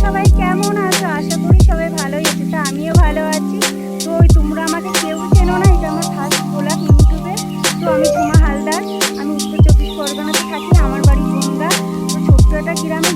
সবাই কেমন আছো? আশা করি সবাই ভালোই আছে। তা আমিও ভালো আছি। তো তোমরা আমাকে কেউ চেনো না, এটা আমার ফার্স্ট ব্লগ ইউটিউবে। তো আমি ঝুমা হালদার, আমি উত্তর চব্বিশ পরগনাতে থাকি, আমার বাড়ি বনগা। তো ছোট্ট একটা গ্রামে